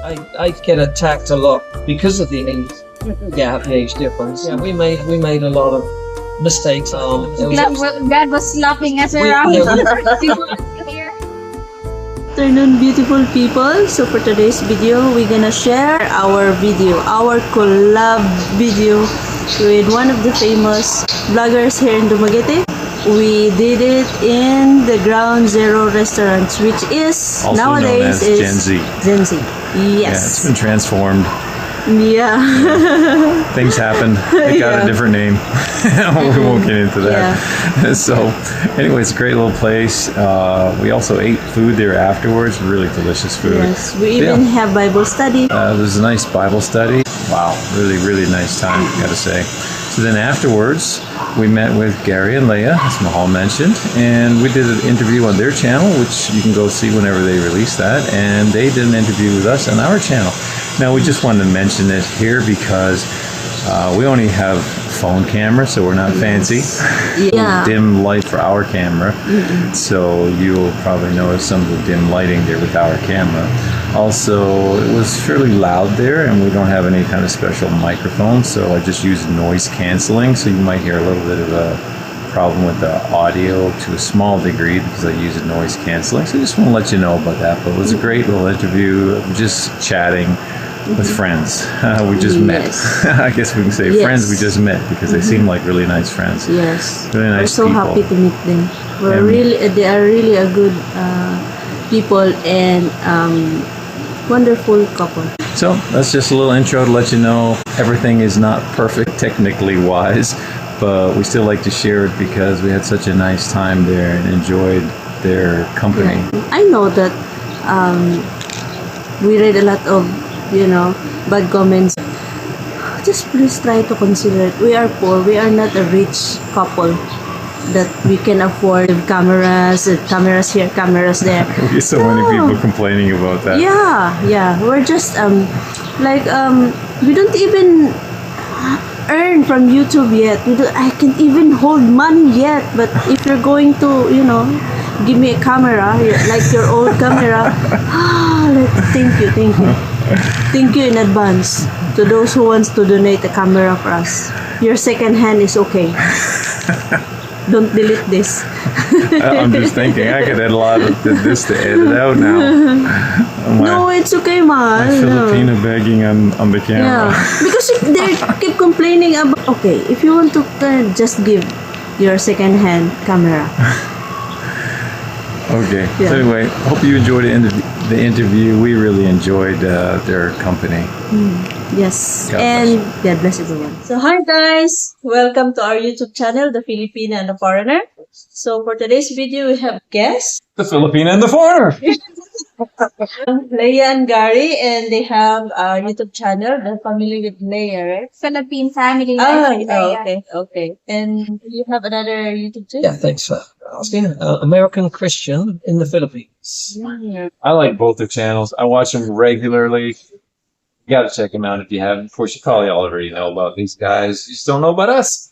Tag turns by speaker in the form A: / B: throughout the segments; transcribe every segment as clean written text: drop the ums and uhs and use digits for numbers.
A: I get attacked a lot because of the age gap, the age difference. Yeah, we made a lot of mistakes.
B: God was slapping us around.
C: Afternoon, beautiful people. So for today's video, we're gonna share our collab video with one of the famous vloggers here in Dumaguete. We did it in the Ground Zero restaurants, which is
D: also
C: nowadays
D: known as Gen Z.
C: Gen Z. Yes.
D: Yeah, it's been transformed.
C: Yeah.
D: Things happen. It got a different name. We won't get into that. Yeah. So, anyway, it's a great little place. We also ate food there afterwards. Really delicious food.
C: Yes, we even have Bible study.
D: There's a nice Bible study. Wow, really, really nice time, gotta say. So then afterwards, we met with Gary and Leah, as Mahal mentioned, and we did an interview on their channel, which you can go see whenever they release that, and they did an interview with us on our channel. Now, we just wanted to mention it here because we only have phone camera, so we're not fancy.
C: Yeah.
D: Dim light for our camera, so you'll probably notice some of the dim lighting there with our camera. Also, it was fairly loud there, and we don't have any kind of special microphone, so I just used noise canceling, so you might hear a little bit of a problem with the audio to a small degree because I use noise canceling. So I just want to let you know about that. But it was a great little interview, just chatting with friends. We just met. I guess we can say friends we just met because they seem like really nice friends.
C: Yes.
D: Really nice
C: We're so
D: people.
C: happy to meet them. They are really a good people and wonderful couple.
D: So that's just a little intro to let you know everything is not perfect technically wise, but we still like to share it because we had such a nice time there and enjoyed their company.
C: Yeah. I know that we read a lot of, bad comments. Just please try to consider it. We are poor. We are not a rich couple that we can afford cameras here, cameras there.
D: We get so many people complaining about that.
C: Yeah. We're just we don't even earn from YouTube yet. I can't even hold money yet. But if you're going to, give me a camera like your old camera, thank you in advance to those who wants to donate a camera for us. Your second hand is okay. Don't delete this.
D: I'm just thinking I could add a lot of this to edit out now.
C: No, it's okay, man.
D: My Filipino begging on the camera.
C: Yeah, because if they keep complaining about, okay, if you want to just give your second hand camera.
D: Okay.
C: Yeah.
D: So anyway, hope you enjoyed the interview. We really enjoyed their company.
C: Yes.
D: God
C: and God bless everyone. So hi guys, welcome to our YouTube channel, The Filipino and the Foreigner. So for today's video, we have guests,
D: The Filipino and the Foreigner.
C: Leah and Gary, and they have a YouTube channel. They're familiar with Leah, right?
B: Philippine Family Life.
C: Okay. And you have another YouTube channel?
A: Yeah, thanks for asking. American Christian in the Philippines.
D: I like both their channels. I watch them regularly. You got to check them out if you haven't. Of course, you probably already know about these guys. You just don't know about us.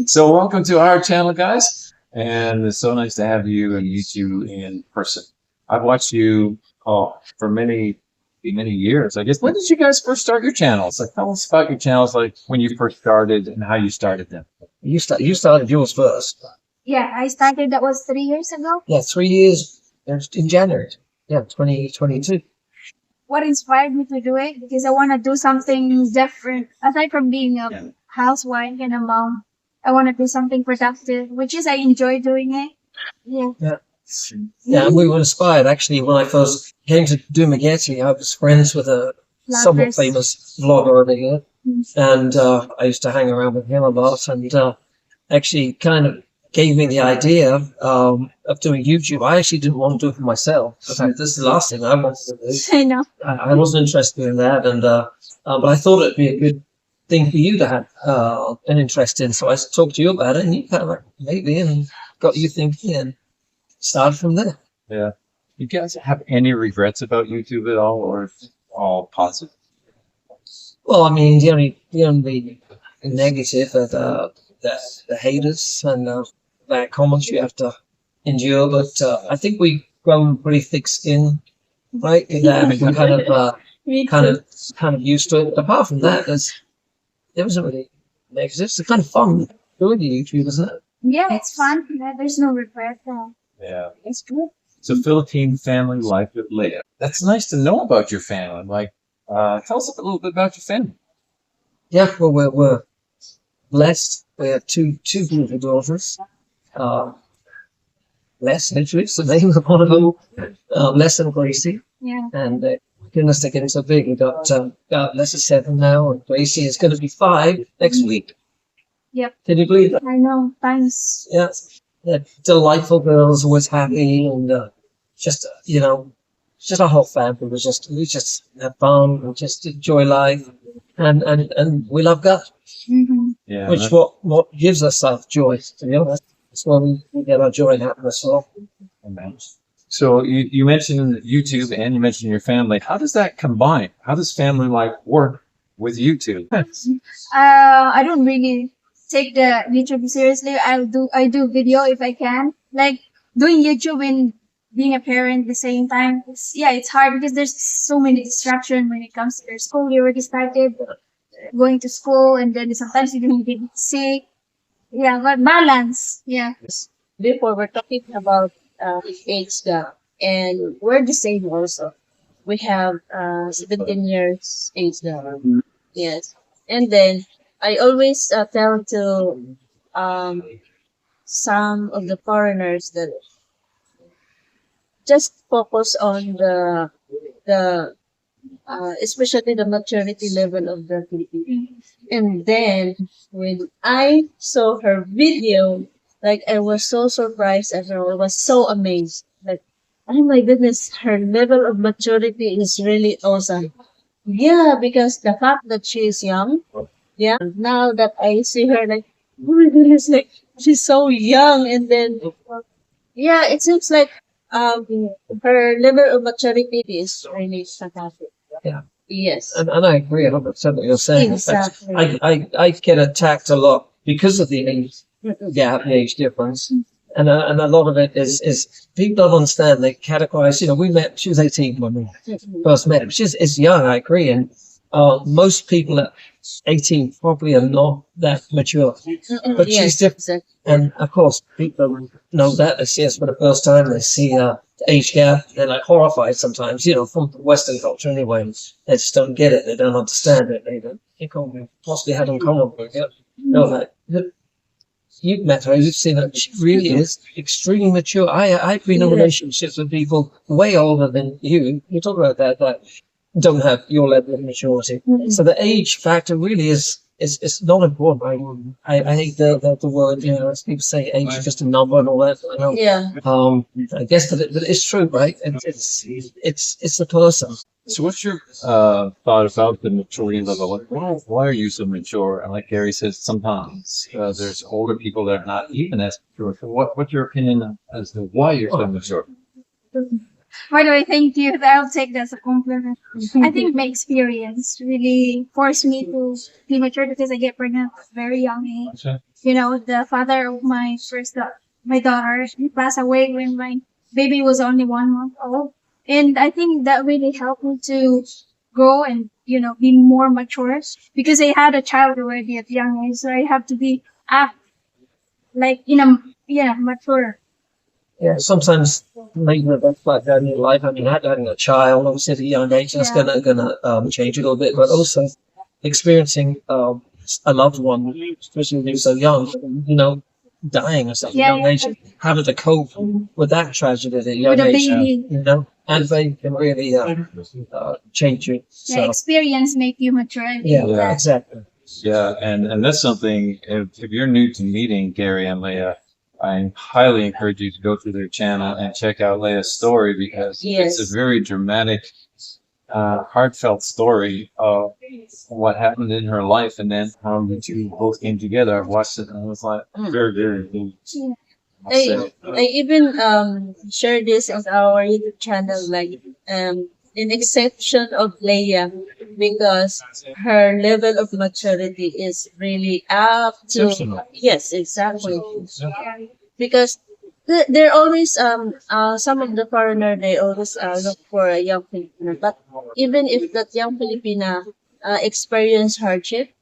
D: So welcome to our channel, guys. And it's so nice to have you and meet you in person. I've watched you for many years. I guess, when did you guys first start your channels? Like, tell us about your channels, like when you first started and how you started them.
A: You started yours first.
B: Yeah, I started, that was 3 years ago.
A: Yeah, 3 years in January. Yeah, 2022.
B: What inspired me to do it? Because I want to do something different. Aside from being a housewife and a mom, I want to do something productive, which is I enjoy doing it.
A: Yeah, and we were inspired actually when I first came to Dumaguete. I was friends with a somewhat famous vlogger over here, and I used to hang around with him a lot, and actually kind of gave me the idea of doing YouTube. I actually didn't want to do it for myself. In fact, this is the last thing I wanted to do.
B: I know.
A: I wasn't interested in that, and but I thought it'd be a good thing for you to have an interest in. So I talked to you about it, and you kind of like, maybe, and got you thinking, and started from there.
D: Yeah. You guys have any regrets about YouTube at all, or all positive?
A: Well, I mean, the only negative are the haters and bad comments you have to endure. But I think we've grown pretty thick skin right? Yeah, we
C: Me
A: kind
C: too.
A: of used to it. Apart from that, there wasn't really negatives. It's kind of fun doing the YouTube, isn't it?
B: Yeah, it's fun. Yeah, there's no regret.
D: Yeah.
B: It's good.
D: So Philippine Family Life with Leah. That's nice to know about your family. Like, tell us a little bit about your family.
A: Yeah, well, we're blessed. We have two beautiful daughters. Les, literally, it's the name of one of them. Les and Gracie.
B: Yeah.
A: And goodness, they're getting so big. We've got Les is 7 now, and Gracie is going to be 5 next week.
B: Yep.
A: Can you believe that?
B: I know. Thanks.
A: Yeah. They're delightful girls, always happy, and just, just our whole family. We just have fun, we just enjoy life, and we love God,
B: Mm-hmm.
D: Yeah.
A: which what gives us our joy, to be honest. That's where we get our joy and happiness from.
D: Amen. So you mentioned YouTube and you mentioned your family. How does that combine? How does family life work with YouTube?
B: I don't really take the YouTube seriously. I do video if I can. Like doing YouTube and being a parent at the same time. It's hard because there's so many distractions when it comes to their school. You already started going to school, and then sometimes you can get sick. Yeah, but balance. Yeah.
C: Before we're talking about age gap, and we're the same also. We have 17 years age gap. Yes, and then I always tell to some of the foreigners that just focus on the especially the maturity level of the Philippines. And then when I saw her video, like I was so surprised and I was so amazed. Like, oh my goodness, her level of maturity is really awesome. Yeah, because the fact that she is young, yeah, now that I see her, like, oh my goodness, like she's so young, and then yeah, it seems like um her level of maturity is really fantastic.
A: Yeah.
C: Yes.
A: And I agree 100% what you're saying. In fact,
C: Exactly.
A: I get attacked a lot because of the age gap, the age difference. And a lot of it is people don't understand. They categorize, we met, she was 18 when we first met, which is young, I agree. And most people at 18 probably are not that mature. But she's
C: Yes,
A: different.
C: exactly.
A: And of course, people know that. They see us for the first time. They see age gap. They're like horrified sometimes, from the Western culture anyway. They just don't get it. They don't understand it. They don't think, oh, we possibly had in common. No, that you've met her. You've seen her. She really is extremely mature. I've been in relationships with people way older than you. You talk about that don't have your level of maturity. So the age factor really is not important. I hate the word, as people say age is just a number and all that.
C: Yeah.
A: I guess that it's true, right? It's the person.
D: So what's your thought about the maturity level? Like, why are you so mature? And like Gary says, sometimes there's older people that are not even as mature. So what's your opinion as to why you're so mature?
B: By the way, thank you. I'll take that as a compliment. I think my experience really forced me to be mature because I get pregnant at a very young age.
D: Okay.
B: The father of my daughter, he passed away when my baby was only 1 month old. And I think that really helped me to grow and, be more mature because I had a child already at a young age. So I have to be mature.
A: Yeah, sometimes making the best like that in your life. I mean, having a child, obviously at a young age, that's gonna change a little bit. But also experiencing a loved one, especially when you're so young, dying at such a young age, having to cope with that tragedy at a young
B: With a
A: age,
B: baby.
A: and they can really change you. So,
B: Experience make you mature. I think that.
A: exactly.
D: Yeah, and that's something, if you're new to meeting Gary and Leah, I highly encourage you to go through their channel and check out Leah's story because it's a very dramatic, heartfelt story of what happened in her life and then how the two both came together. I watched it and I was like, very, very moved.
C: I even share this on our YouTube channel, like in exception of Leah, because her level of maturity is really up to
A: Exceptional.
C: yes, exactly. Because They're always some of the foreigner, they always look for a young Filipino. But even if that young Filipina experience hardship,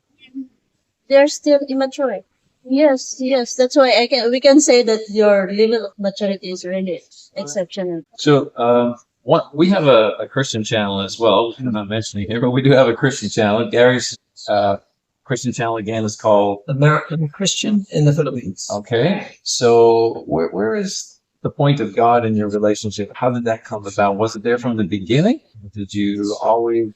C: they're still immature. Yes, yes. That's why we can say that your level of maturity is really exceptional.
E: So, we have a Christian channel as well. I'm not mentioning here, but we do have a Christian channel. Gary's Christian channel again is called.
A: American Christian in the Philippines.
E: Okay. So, where is the point of God in your relationship? How did that come about? Was it there from the beginning? Did you always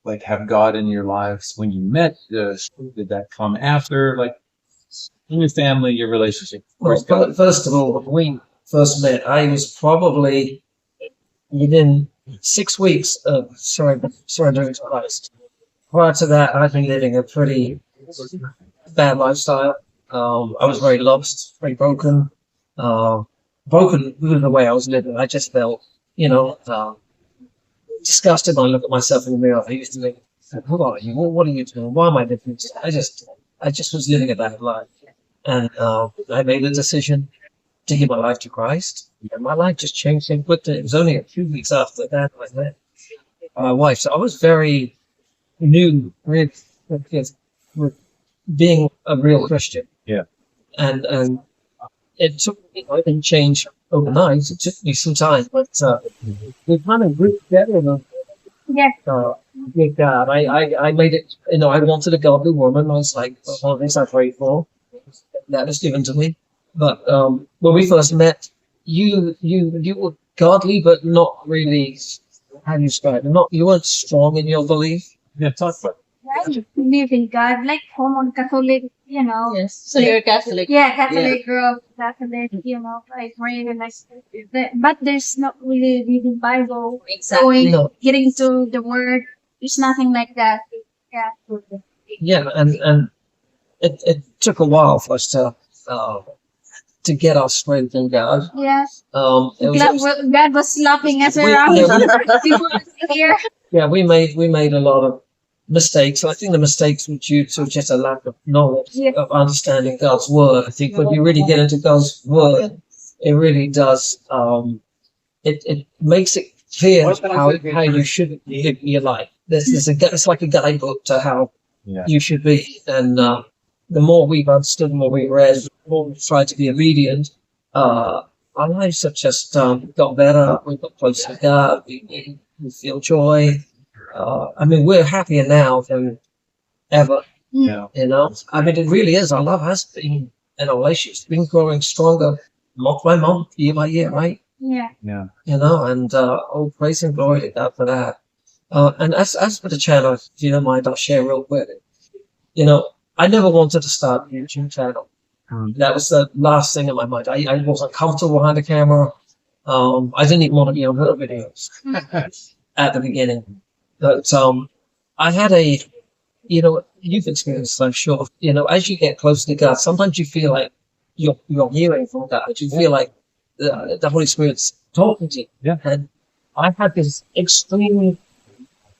E: like have God in your lives when you met? Did that come after? Like in your family, your relationship?
A: Well,
E: Where's God?
A: first of all, when we first met, I was probably within 6 weeks of surrendering to Christ. Prior to that, I'd been living a pretty bad lifestyle. I was very lost, very broken. Broken with the way I was living. I just felt, disgusted when I look at myself in the mirror. I used to think, who are you? What are you doing? Why am I living this? I just was living a bad life. And I made a decision to give my life to Christ. And my life just changed so quickly. It was only a few weeks after that I met my wife. So I was very new with being a real Christian.
E: Yeah.
A: And it took me, I didn't change overnight. It took me some time, but we kind of grew together.
B: Yeah.
A: With God, I made it. I wanted a godly woman. I was like, one of the things I prayed for, that was given to me. But when we first met, you were godly, but not really. How do you describe it? You weren't strong in your belief.
E: Yeah, talk about it.
B: I believe in God, like common Catholic,
C: Yes. So you're Catholic.
B: Yeah, Catholic girl, Catholic, like praying and like, but there's not really reading Bible,
C: Exactly.
A: No.
B: getting to the Word. There's nothing like that. Yeah.
A: Yeah, and it took a while for us to get our strength in God.
B: Yeah.
A: It was,
B: God was slapping us
A: We-
B: around.
A: yeah,
B: People here.
A: yeah, we made a lot of mistakes. I think the mistakes were due to just a lack of knowledge,
B: Yeah.
A: of understanding God's word. I think when you really get into God's word, it really does. It makes it clear how you should live your life. It's like a guidebook to how
E: Yeah.
A: you should be. And the more we've understood, the more we've read, the more we've tried to be obedient, our lives have just got better. We've got closer to God. We feel joy. We're happier now than ever.
E: Yeah.
A: It really is. Our love has been, in our relationship, it's been growing stronger month by month, year by year, right?
B: Yeah.
E: Yeah.
A: Praise and glory to God for that. And as for the channel, if you don't mind, I'll share real quick. I never wanted to start a YouTube channel. That was the last thing in my mind. I wasn't comfortable behind the camera. I didn't even want to be on little videos at the beginning. But I had you've experienced, I'm sure. As you get closer to God, sometimes you feel like you're hearing from God. You feel like the Holy Spirit's talking to you.
E: Yeah.
A: And I had this extreme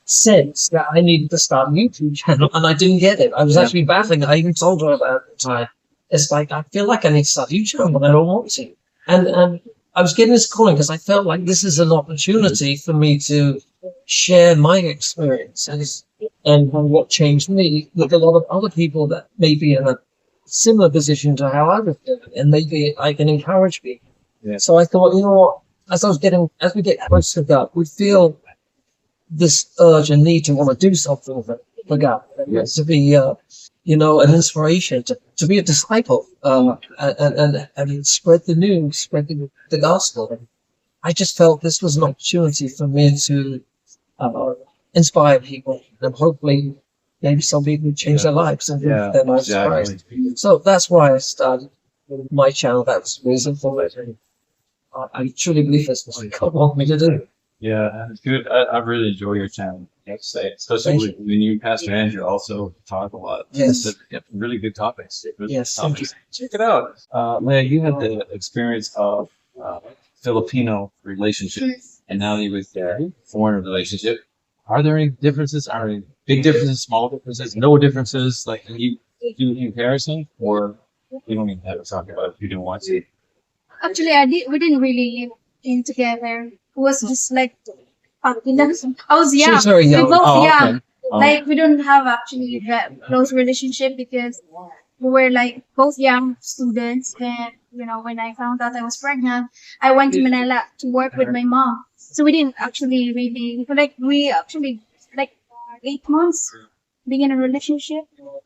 A: sense that I needed to start a YouTube channel, and I didn't get it. I was actually battling. I even told her about it at the time. It's like, I feel like I need to start a YouTube channel, but I don't want to. And I was getting this calling because I felt like this is an opportunity for me to share my experiences and what changed me with a lot of other people that may be in a similar position to how I was doing, and maybe I can encourage people.
E: Yeah.
A: So I thought, what? As we get closer to God, we feel this urge and need to want to do something for God,
E: Yes.
A: to be, an inspiration, to be a disciple, and spread the news, spread the gospel. I just felt this was an opportunity for me to inspire people, and hopefully, maybe some people change their lives and
E: Yeah,
A: their lives to Christ. So that's why I started my channel. That was the reason for it. And I truly believe this was what God wanted me to do.
E: Yeah, it's good. I really enjoy your channel, I have to say, especially when you and Pastor Andrew also talk a lot.
A: Yes.
E: It's really good topics. Really
A: Yes,
E: good
A: thank
E: topics. Check it out. Leah, you had the experience of Filipino relationship, and now you with foreign relationship. Are there any differences? Are there any big differences, small differences, no differences? Like, can you do a comparison, or you don't even have to talk about it if you don't want to?
B: Actually, we didn't really live in together. It was just like, I was
A: She
B: young.
A: was very young.
B: We both
E: Oh,
B: young.
E: okay. Oh.
B: Like, we don't have actually that close relationship because we were like both young students. And, you know, when I found out I was pregnant, I went to Manila to work with my mom. So we didn't actually really, like, we actually, like, 8 months being in a relationship.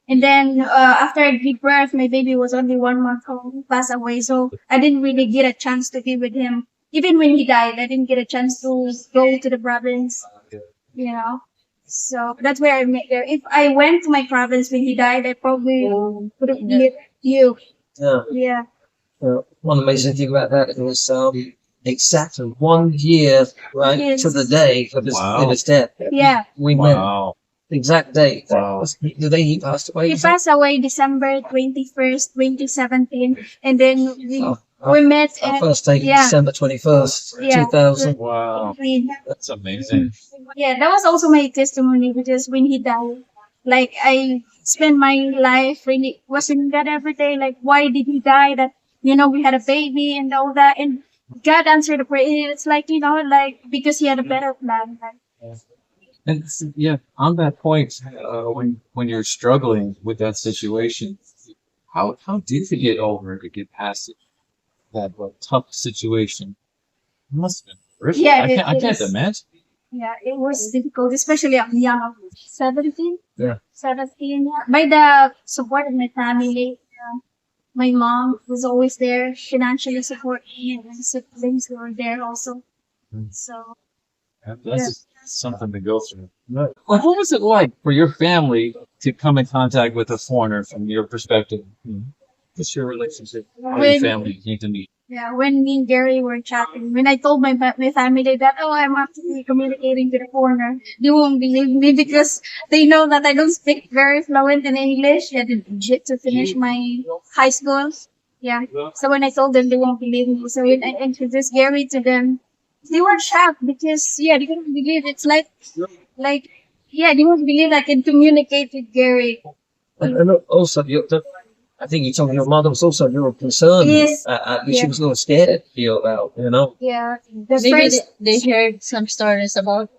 B: And then after I gave birth, my baby was only 1 month old, passed away. So I didn't really get a chance to be with him. Even when he died, I didn't get a chance to go to the province, you know. So that's where I met her. If I went to my province when he died, I probably would have met you.
A: Yeah.
B: Yeah.
A: One amazing thing about that was exactly 1 year, right,
B: Yes.
A: to the day of his,
E: Wow.
A: of his death.
B: Yeah.
A: We met
E: Wow.
A: the exact date.
E: Wow.
A: The day he passed away.
B: He
A: was it?
B: passed away December 21st, 2017. And then we met
A: Our
B: at,
A: first date,
B: yeah.
A: December 21st,
B: Yeah.
A: 2000.
E: Wow. That's amazing.
B: Yeah, that was also my testimony because when he died, like I spent my life really questioning God every day, like why did he die? That we had a baby and all that, and God answered the prayer. It's like like because he had a better plan. Like,
E: And yeah, on that point, when you're struggling with that situation, how did you get over it to get past it? That tough situation must have been horrific.
B: Yeah,
E: I
B: it
E: can't
B: is.
E: imagine.
B: yeah, it was difficult, especially I'm young, 17.
A: Yeah.
B: 17. Yeah. By the support of my family. My mom was always there, financially supporting, and my siblings were there also. So
E: That's something to go through. Well, what was it like for your family to come in contact with a foreigner from your perspective? What's your relationship? How your
B: When-
E: family came to meet?
B: yeah, when me and Gary were chatting, when I told my family that I'm actually communicating to the foreigner, they won't believe me because they know that I don't speak very fluent in English. I did legit to finish my high school. Yeah. So when I told them, they won't believe me. So when I introduced Gary to them, they were shocked because they couldn't believe it's like they won't believe I can communicate with Gary.
A: And also, I think you told me your mother was also a little concerned.
B: Yes.
A: She was a little scared of you about,
B: Yeah. The
C: Maybe
B: first
C: they heard some stories about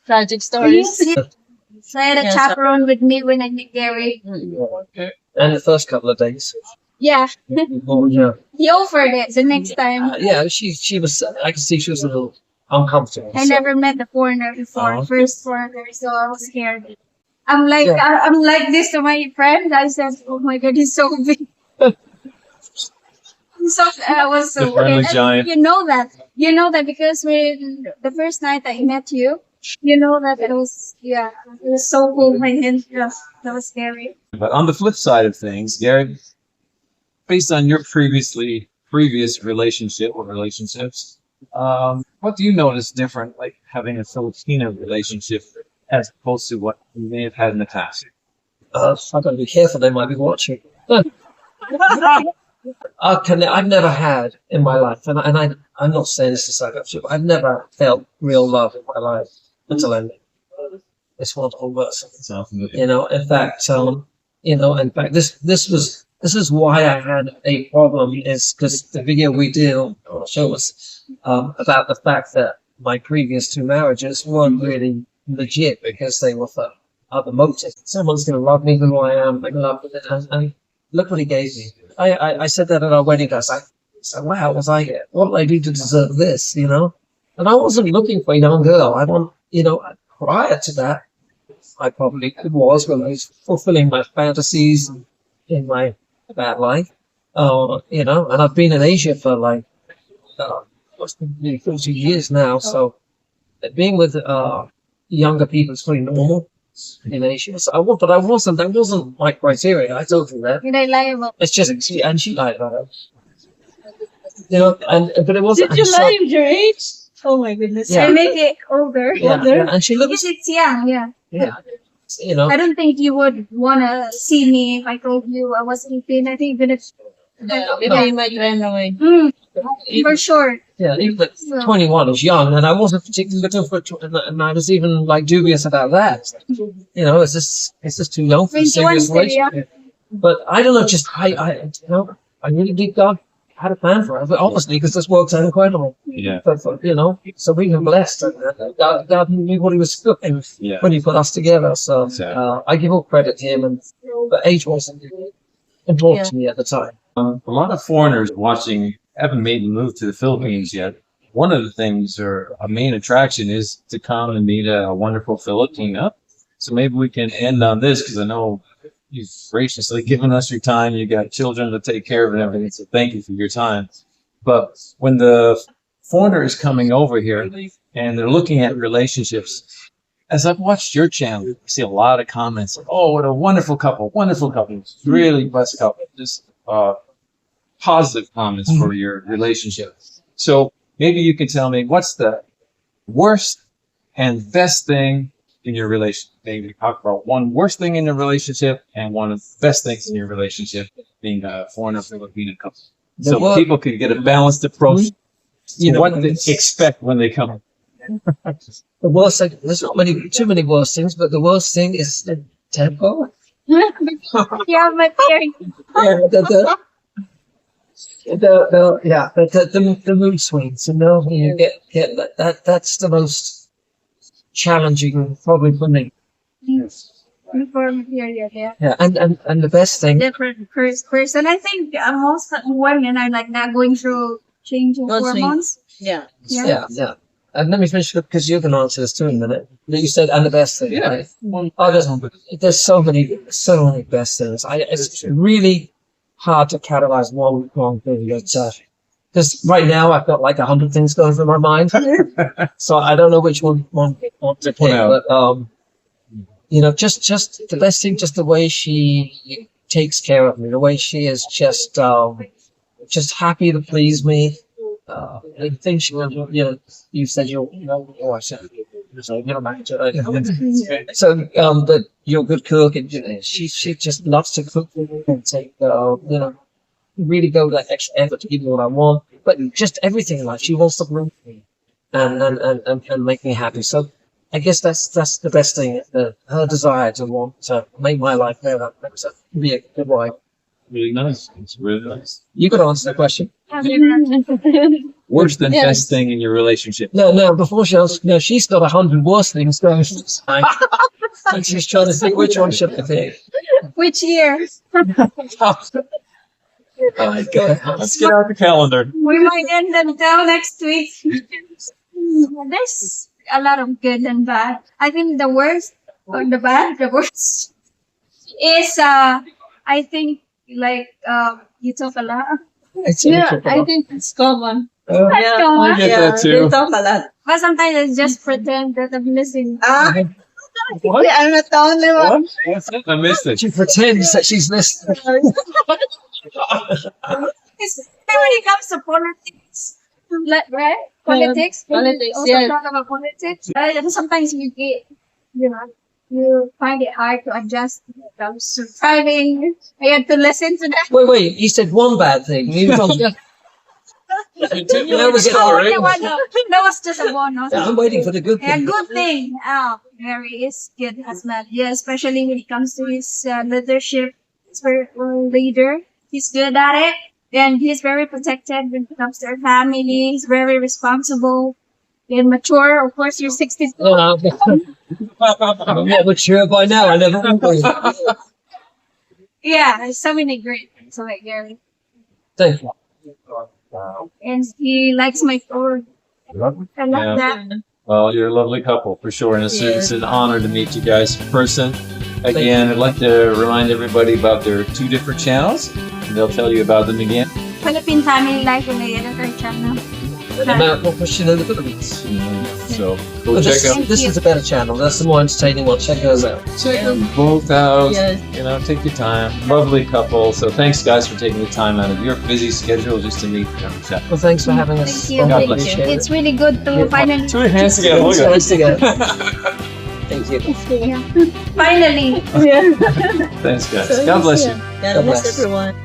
C: tragic stories.
B: Yes. So I had a
C: Yeah,
B: chaperone with me when I met Gary.
A: And the first couple of days.
B: Yeah.
A: Oh, yeah.
B: He offered it the next time.
A: Yeah, she was, I could see she was a little uncomfortable.
B: I
A: so-
B: never met the foreigner before,
A: Oh.
B: first foreigner, so I was scared. I'm like
A: Yeah.
B: I'm like this to my friend. I said, "Oh my God, he's so big." So I was so
E: The friendly
B: scared.
E: giant.
B: And you know that because when the first night I met you, that it was so cool. My hand, that was scary.
E: But on the flip side of things, Gary, based on your previous relationship or relationships, what do you notice different, like having a Filipino relationship as opposed to what you may have had in the past?
A: I've got to be careful, they might be watching. I've never had in my life, and I'm not saying this to suck up shit, but I've never felt real love in my life until I met this wonderful person. In fact, this is why I had a problem, is because the video we did on the show was about the fact that my previous two marriages weren't really legit because they were for other motives. Someone's going to love me who I am, they're going to love me, and look what he gave me. I said that at our wedding. I said, wow, what did I do to deserve this, And I wasn't looking for a young girl. Prior to that, I probably was when I was fulfilling my fantasies in my bad life. And I've been in Asia for nearly 40 years now. So being with younger people is pretty normal in Asia. So that wasn't my criteria. I told you that.
B: Did I lie about?
A: It's just, and she lied about it. But it wasn't.
C: Did you
A: so-
C: lie with your age? Oh my goodness.
A: Yeah.
B: I make it older.
A: Yeah, and she
B: Because
A: looks,
B: it's young. Yeah. I don't think you would wanna see me if I told you I was 18. I think you're gonna.
C: Maybe you might run away.
B: For sure.
A: yeah, even 21 is young, and I wasn't particularly looking for, and I was even dubious about that. Is this too young for a
B: 21
A: serious
B: still young.
A: relationship? But I don't know, just I really deep down, had a plan for it, but obviously because this worked out incredible.
E: Yeah.
A: You know, so we were blessed. And God knew what He was doing
E: Yeah.
A: when He put us together. So
E: Exactly.
A: I give all credit to Him, and but age wasn't important to me at the time.
E: A lot of foreigners watching haven't made the move to the Philippines yet. One of the things, or a main attraction, is to come and meet a wonderful Filipina. So maybe we can end on this, because I know you've graciously given us your time. You got children to take care of and everything, so thank you for your time. But when the foreigner is coming over here and they're looking at relationships, as I've watched your channel, I see a lot of comments. Oh, what a wonderful couple, really blessed couple. Just positive comments for your relationship. So maybe you can tell me, what's the worst and best thing in your relationship? Maybe talk about one worst thing in your relationship and one of the best things in your relationship, being a foreigner Filipino couple. So people could get a balanced approach to what to expect when they come.
A: The worst thing, there's not too many worst things, but the worst thing is the tempo.
B: Yeah, my parents.
A: The mood swings, you know, you get that's the most challenging probably for me.
B: Before period, yeah.
A: Yeah, and the best thing.
B: Different person. I think most women are like that, going through changing hormones.
C: Yeah.
A: Yeah. And let me finish because you can answer this too in a minute. You said, and the best thing.
E: Yeah.
A: Right? Oh, there's so many best things. It's really hard to categorize one wrong thing. Because right now I've got like 100 things going through my mind. So I don't know which one to pick. But, you know, just the best thing, just the way she takes care of me, the way she is just happy to please me. I think she will, you know, you said you're, I said, so you're a manager. So, that you're a good cook, and she just loves to cook and take, you know, really go that extra effort to give me what I want. But just everything in life, she wants to bring me and make me happy. So, I guess that's the best thing. Her desire to want to make my life better, so be a good wife.
E: Really nice. It's really nice.
A: You could answer the question.
E: Worst and best thing in your relationship.
A: No, before she asks, no, she's got 100 worse things going. And she's trying to think which one should I pick.
B: Which year?
A: Alright, go ahead.
E: Let's get out the calendar.
B: We might end until next week. There's a lot of good and bad. I think the worst, or the worst is, I think, like, you talk a lot. I think it's common.
E: I get that too.
C: They talk a lot.
B: But sometimes I just pretend that I'm listening.
E: What?
C: I'm not the only one.
E: What? I missed it.
A: She pretends that she's listening.
B: When it comes to politics, right? Politics.
C: Politics,
B: Also
C: yes.
B: talk about politics. Sometimes you get, you find it hard to adjust when it comes to driving. I had to listen to that.
A: Wait, you said one bad thing. You told me.
E: Continue
A: That was
E: the story.
B: That was just a bonus.
A: I'm waiting for the good
B: Yeah,
A: thing.
B: good thing. Gary is good as well. Yeah, especially when it comes to his leadership. He's very leader. He's good at it. And he's very protected when it comes to our family. He's very responsible and mature. Of course, you're 60.
A: I'm not mature by now. I never will.
B: Yeah, so many great things about Gary.
A: Thank you.
B: And he likes my food. I love that.
E: Well, you're a lovely couple for sure, and it's an honor to meet you guys in person. Again, I'd like to remind everybody about their 2 different channels. And they'll tell you about them again.
B: Philippine Family Life and the editor channel.
A: American Christian in the Philippines.
E: So go
A: But
E: check out.
A: this is a better channel. That's the more entertaining one. Check those out.
E: Check them both out.
C: Yes.
E: Take your time. Lovely couple. So thanks, guys, for taking the time out of your busy schedule just to meet and chat.
A: Well, thanks for having us.
B: Thank you.
E: God bless you.
A: Appreciate it.
B: It's really good to finally.
E: Two hands together. Look at
A: Hands together. Thank you.
B: Finally.
E: Thanks, guys. God bless you.
C: God bless everyone.